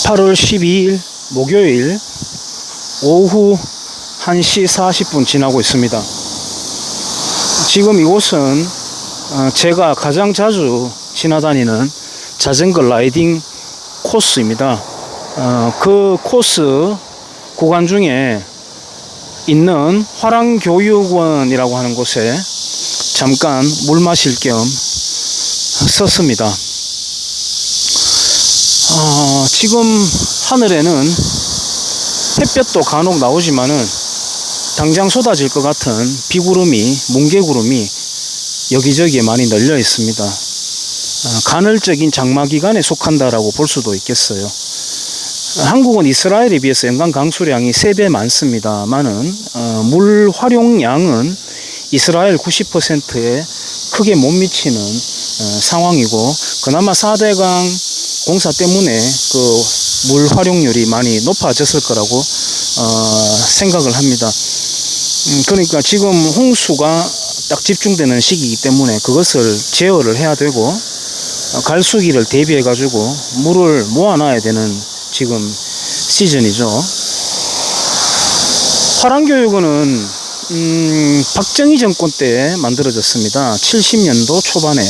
8월 12일 목요일 오후 1시 40분 지나고 있습니다. 지금 이곳은 제가 가장 자주 지나다니는 자전거 라이딩 코스입니다. 그 코스 구간 중에 있는 화랑교육원이라고 하는 곳에 잠깐 물 마실 겸 섰습니다. 지금 하늘에는 햇볕도 간혹 나오지만은 당장 쏟아질 것 같은 비구름이, 뭉게구름이 여기저기에 많이 널려 있습니다. 간헐적인 장마기간에 속한다라고 볼 수도 있겠어요. 한국은 이스라엘에 비해서 연간 강수량이 3배 많습니다만은 물 활용량은 이스라엘 90%에 크게 못 미치는 상황이고, 그나마 4대강 공사 때문에 그 물 활용률이 많이 높아졌을 거라고 생각을 합니다. 그러니까 지금 홍수가 딱 집중되는 시기이기 때문에 그것을 제어를 해야 되고, 갈수기를 대비해 가지고 물을 모아놔야 되는 지금 시즌이죠. 화랑교육원은 박정희 정권 때 만들어졌습니다. 70년도 초반에.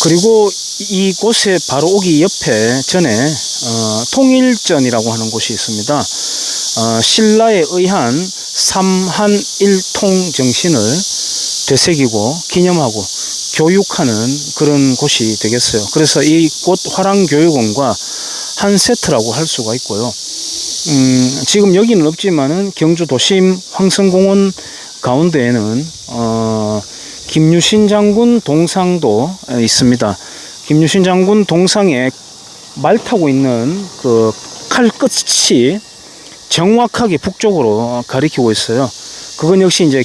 그리고 이곳에 바로 오기 옆에 전에 통일전이라고 하는 곳이 있습니다. 신라에 의한 삼한일통 정신을 되새기고 기념하고 교육하는 그런 곳이 되겠어요. 그래서 이곳 화랑교육원과 한 세트라고 할 수가 있고요. 지금 여기는 없지만은 경주 도심 황성공원 가운데에는 김유신 장군 동상도 있습니다. 김유신 장군 동상에 말 타고 있는 그 칼끝이 정확하게 북쪽으로 가리키고 있어요. 그건 역시 이제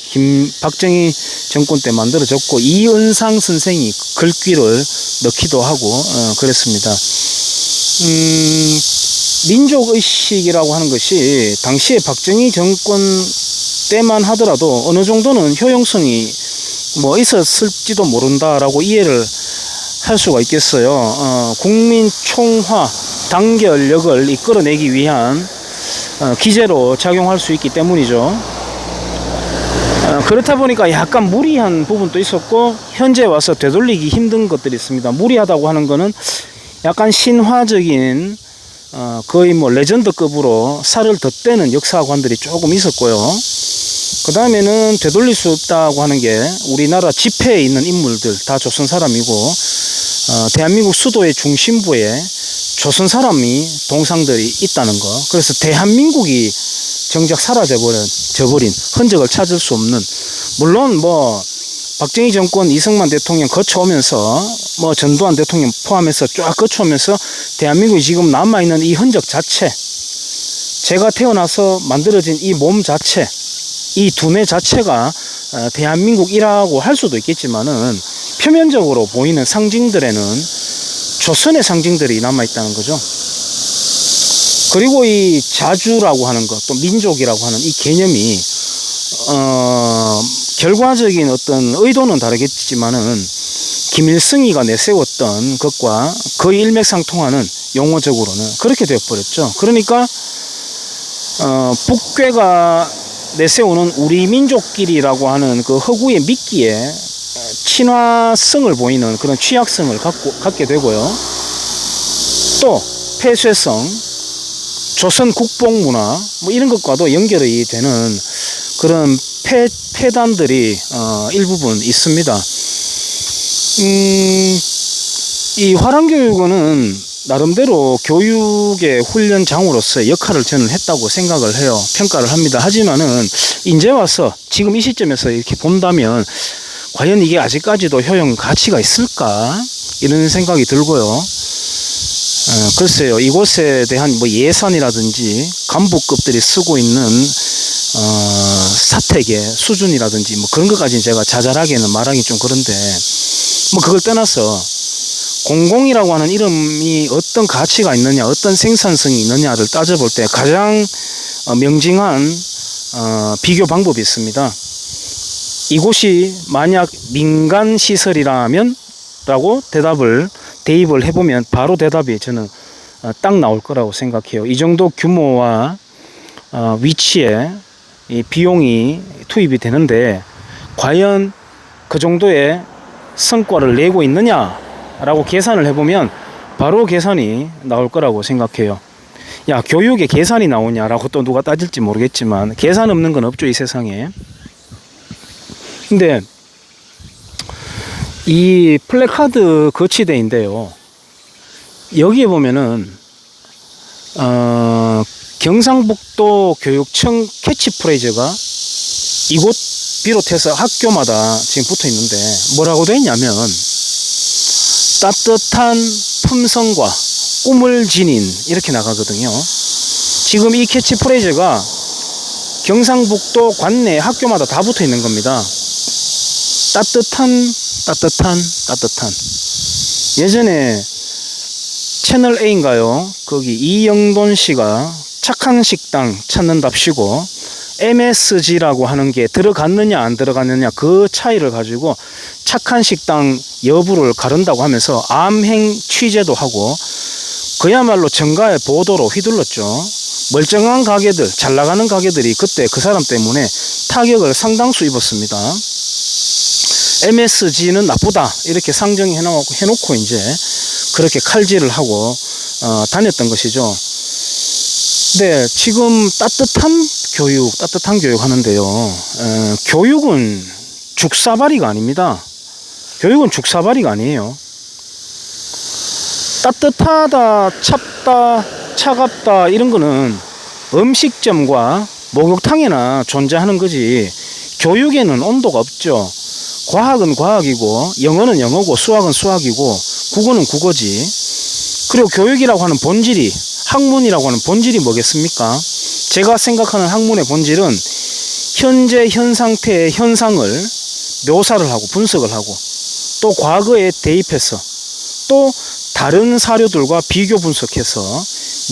박정희 정권 때 만들어졌고, 이은상 선생이 글귀를 넣기도 하고 그랬습니다. 민족의식이라고 하는 것이 당시에 박정희 정권 때만 하더라도 어느 정도는 효용성이 뭐 있었을지도 모른다라고 이해를 할 수가 있겠어요. 국민 총화, 단결력을 이끌어내기 위한 기제로 작용할 수 있기 때문이죠. 그렇다 보니까 약간 무리한 부분도 있었고, 현재 와서 되돌리기 힘든 것들이 있습니다. 무리하다고 하는 거는 약간 신화적인 거의 뭐 레전드급으로 살을 덧대는 역사관들이 조금 있었고요. 그 다음에는 되돌릴 수 없다고 하는 게 우리나라 지폐에 있는 인물들 다 조선 사람이고, 대한민국 수도의 중심부에 조선 사람이 동상들이 있다는 거. 그래서 대한민국이 정작 사라져버린 흔적을 찾을 수 없는, 물론 뭐 박정희 정권 이승만 대통령 거쳐오면서 뭐 전두환 대통령 포함해서 쫙 거쳐오면서 대한민국이 지금 남아있는 이 흔적 자체, 제가 태어나서 만들어진 이 몸 자체, 이 두뇌 자체가 대한민국이라고 할 수도 있겠지만은 표면적으로 보이는 상징들에는 조선의 상징들이 남아있다는 거죠. 그리고 이 자주라고 하는 것, 또 민족이라고 하는 이 개념이 결과적인 어떤 의도는 다르겠지만은 김일성이가 내세웠던 것과 거의 일맥상통하는, 용어적으로는 그렇게 되어버렸죠. 그러니까 북괴가 내세우는 우리 민족끼리라고 하는 그 허구의 미끼에 친화성을 보이는 그런 취약성을 갖게 되고요. 또 폐쇄성, 조선 국뽕문화 뭐 이런 것과도 연결이 되는 그런 폐단들이 일부분 있습니다. 이 화랑교육원은 나름대로 교육의 훈련장으로서의 역할을 저는 했다고 생각을 해요. 평가를 합니다. 하지만은 이제 와서 지금 이 시점에서 이렇게 본다면 과연 이게 아직까지도 효용 가치가 있을까, 이런 생각이 들고요. 글쎄요, 이곳에 대한 뭐 예산이라든지 간부급들이 쓰고 있는 사택의 수준이라든지 뭐 그런 것까지는 제가 자잘하게는 말하기 좀 그런데, 뭐 그걸 떠나서 공공이라고 하는 이름이 어떤 가치가 있느냐, 어떤 생산성이 있느냐를 따져볼 때 가장 명징한 비교 방법이 있습니다. 이곳이 만약 민간시설이라면? 라고 대입을 해보면 바로 대답이 저는 딱 나올 거라고 생각해요. 이 정도 규모와 위치에 이 비용이 투입이 되는데 과연 그 정도의 성과를 내고 있느냐라고 계산을 해보면 바로 계산이 나올 거라고 생각해요. 야, 교육에 계산이 나오냐라고 또 누가 따질지 모르겠지만 계산 없는 건 없죠, 이 세상에. 근데 이 플래카드 거치대인데요, 여기에 보면은 경상북도 교육청 캐치프레이즈가 이곳 비롯해서 학교마다 지금 붙어 있는데 뭐라고 되어 있냐면 따뜻한 품성과 꿈을 지닌 이렇게 나가거든요. 지금 이 캐치프레이즈가 경상북도 관내 학교마다 다 붙어 있는 겁니다. 따뜻한 예전에 채널 A인가요? 거기 이영돈 씨가 착한 식당 찾는답시고 MSG라고 하는 게 들어갔느냐 안 들어갔느냐 그 차이를 가지고 착한 식당 여부를 가른다고 하면서 암행 취재도 하고 그야말로 정가의 보도로 휘둘렀죠. 멀쩡한 가게들, 잘 나가는 가게들이 그때 그 사람 때문에 타격을 상당수 입었습니다. MSG는 나쁘다 이렇게 상정해놓고 이제 그렇게 칼질을 하고 다녔던 것이죠. 네, 지금 따뜻한 교육 하는데요. 교육은 죽사발이가 아닙니다. 교육은 죽사발이가 아니에요. 따뜻하다, 찹다, 차갑다 이런 거는 음식점과 목욕탕에나 존재하는 거지 교육에는 온도가 없죠. 과학은 과학이고 영어는 영어고 수학은 수학이고 국어는 국어지. 그리고 교육이라고 하는 본질이, 학문이라고 하는 본질이 뭐겠습니까? 제가 생각하는 학문의 본질은 현재 현 상태의 현상을 묘사를 하고 분석을 하고 또 과거에 대입해서 또 다른 사료들과 비교 분석해서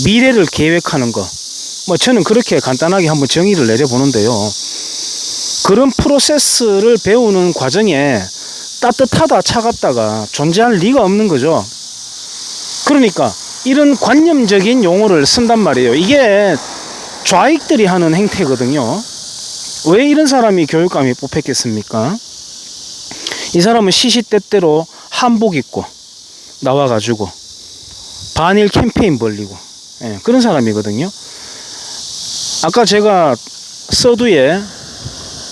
미래를 계획하는 것. 뭐 저는 그렇게 간단하게 한번 정의를 내려보는데요. 그런 프로세스를 배우는 과정에 따뜻하다 차갑다가 존재할 리가 없는 거죠. 그러니까 이런 관념적인 용어를 쓴단 말이에요. 이게 좌익들이 하는 행태거든요. 왜 이런 사람이 교육감이 뽑혔겠습니까? 이 사람은 시시때때로 한복 입고 나와가지고 반일 캠페인 벌리고 그런 사람이거든요. 아까 제가 서두에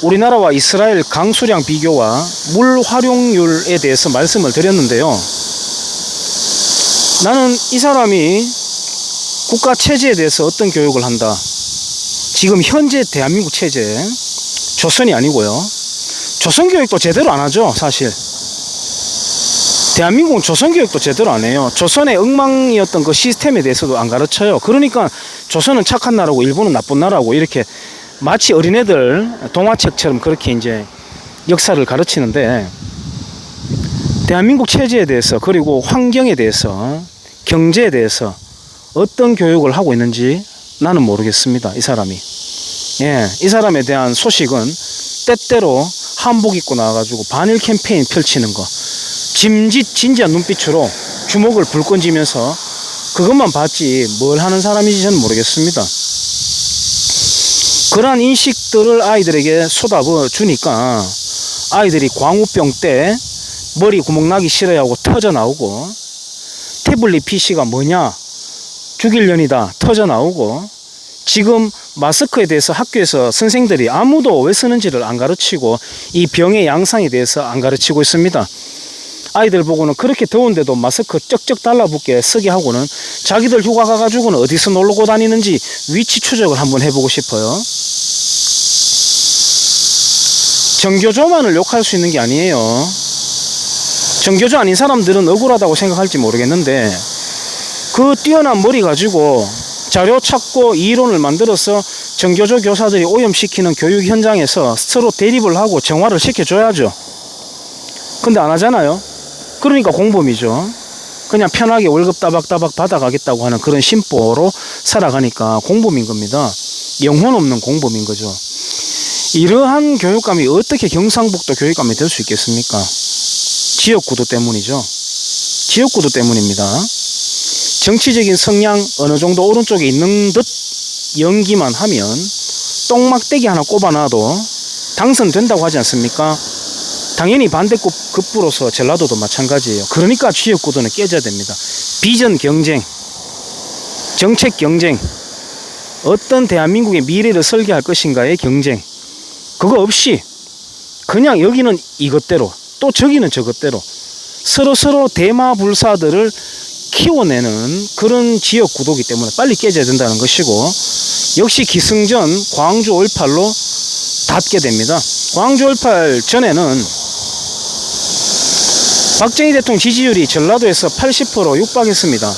우리나라와 이스라엘 강수량 비교와 물 활용률에 대해서 말씀을 드렸는데요. 나는 이 사람이 국가 체제에 대해서 어떤 교육을 한다. 지금 현재 대한민국 체제, 조선이 아니고요. 조선 교육도 제대로 안 하죠, 사실. 대한민국은 조선 교육도 제대로 안 해요. 조선의 엉망이었던 그 시스템에 대해서도 안 가르쳐요. 그러니까 조선은 착한 나라고 일본은 나쁜 나라고 이렇게 마치 어린애들 동화책처럼 그렇게 이제 역사를 가르치는데 대한민국 체제에 대해서 그리고 환경에 대해서 경제에 대해서 어떤 교육을 하고 있는지 나는 모르겠습니다. 이 사람이. 이 사람에 대한 소식은 때때로 한복 입고 나와가지고 반일 캠페인 펼치는 거, 진지한 눈빛으로 주먹을 불끈 쥐면서 그것만 봤지 뭘 하는 사람인지 저는 모르겠습니다. 그러한 인식들을 아이들에게 쏟아부 주니까 아이들이 광우병 때 머리 구멍 나기 싫어하고 터져 나오고 태블릿 PC가 뭐냐 죽일년이다 터져 나오고 지금 마스크에 대해서 학교에서 선생들이 아무도 왜 쓰는지를 안 가르치고 이 병의 양상에 대해서 안 가르치고 있습니다. 아이들 보고는 그렇게 더운데도 마스크 쩍쩍 달라붙게 쓰게 하고는 자기들 휴가 가가지고는 어디서 놀고 다니는지 위치 추적을 한번 해보고 싶어요. 정교조만을 욕할 수 있는 게 아니에요. 정교조 아닌 사람들은 억울하다고 생각할지 모르겠는데 그 뛰어난 머리 가지고 자료 찾고 이론을 만들어서 정교조 교사들이 오염시키는 교육 현장에서 서로 대립을 하고 정화를 시켜줘야죠. 근데 안 하잖아요. 그러니까 공범이죠. 그냥 편하게 월급 따박따박 받아가겠다고 하는 그런 심보로 살아가니까 공범인 겁니다. 영혼 없는 공범인 거죠. 이러한 교육감이 어떻게 경상북도 교육감이 될 수 있겠습니까? 지역구도 때문이죠. 지역구도 때문입니다. 정치적인 성향 어느 정도 오른쪽에 있는 듯 연기만 하면 똥막대기 하나 꼽아놔도 당선된다고 하지 않습니까? 당연히 반대급부로서 전라도도 마찬가지예요. 그러니까 지역구도는 깨져야 됩니다. 비전 경쟁, 정책 경쟁, 어떤 대한민국의 미래를 설계할 것인가의 경쟁, 그거 없이 그냥 여기는 이것대로 또 저기는 저것대로 서로 대마불사들을 키워내는 그런 지역구도이기 때문에 빨리 깨져야 된다는 것이고, 역시 기승전 광주 5.18로 닿게 됩니다. 광주 5.18 전에는 박정희 대통령 지지율이 전라도에서 80% 육박했습니다.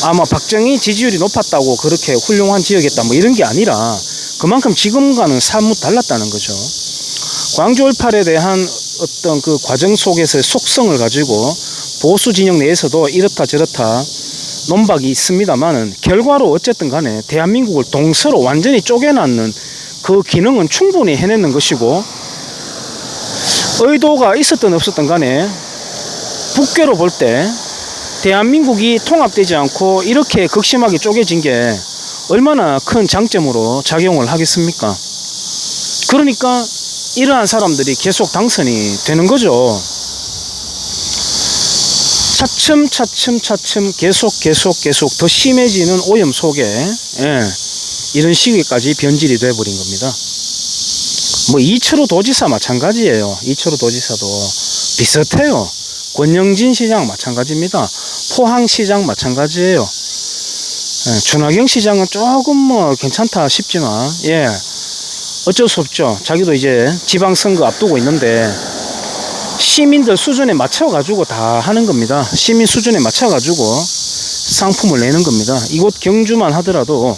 아마 박정희 지지율이 높았다고 그렇게 훌륭한 지역이었다 뭐 이런 게 아니라 그만큼 지금과는 사뭇 달랐다는 거죠. 광주 5.18에 대한 어떤 그 과정 속에서의 속성을 가지고 보수 진영 내에서도 이렇다 저렇다 논박이 있습니다만은 결과로 어쨌든 간에 대한민국을 동서로 완전히 쪼개놨는 그 기능은 충분히 해내는 것이고, 의도가 있었든 없었든 간에 국계로 볼 때 대한민국이 통합되지 않고 이렇게 극심하게 쪼개진 게 얼마나 큰 장점으로 작용을 하겠습니까? 그러니까 이러한 사람들이 계속 당선이 되는 거죠. 차츰 계속 더 심해지는 오염 속에 이런 시기까지 변질이 돼버린 겁니다. 뭐 이철호 도지사 마찬가지예요. 이철호 도지사도 비슷해요. 권영진 시장 마찬가지입니다. 포항시장 마찬가지예요. 준하경 시장은 조금 뭐 괜찮다 싶지만 어쩔 수 없죠. 자기도 이제 지방선거 앞두고 있는데 시민들 수준에 맞춰가지고 다 하는 겁니다. 시민 수준에 맞춰가지고 상품을 내는 겁니다. 이곳 경주만 하더라도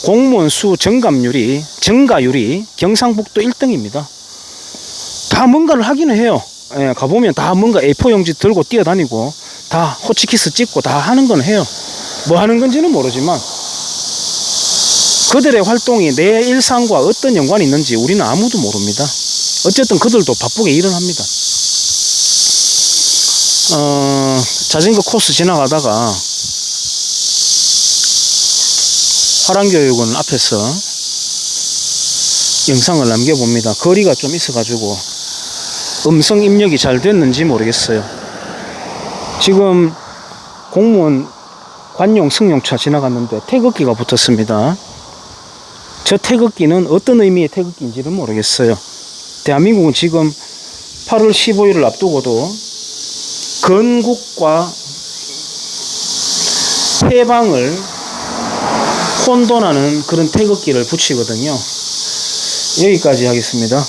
공무원 수 증가율이 경상북도 1등입니다. 다 뭔가를 하기는 해요. 가보면 다 뭔가 A4 용지 들고 뛰어다니고 다 호치키스 찍고 다 하는 건 해요. 뭐 하는 건지는 모르지만 그들의 활동이 내 일상과 어떤 연관이 있는지 우리는 아무도 모릅니다. 어쨌든 그들도 바쁘게 일을 합니다. 자전거 코스 지나가다가 화랑교육원 앞에서 영상을 남겨봅니다. 거리가 좀 있어가지고 음성 입력이 잘 됐는지 모르겠어요. 지금 공무원 관용 승용차 지나갔는데 태극기가 붙었습니다. 저 태극기는 어떤 의미의 태극기인지는 모르겠어요. 대한민국은 지금 8월 15일을 앞두고도 건국과 해방을 혼돈하는 그런 태극기를 붙이거든요. 여기까지 하겠습니다.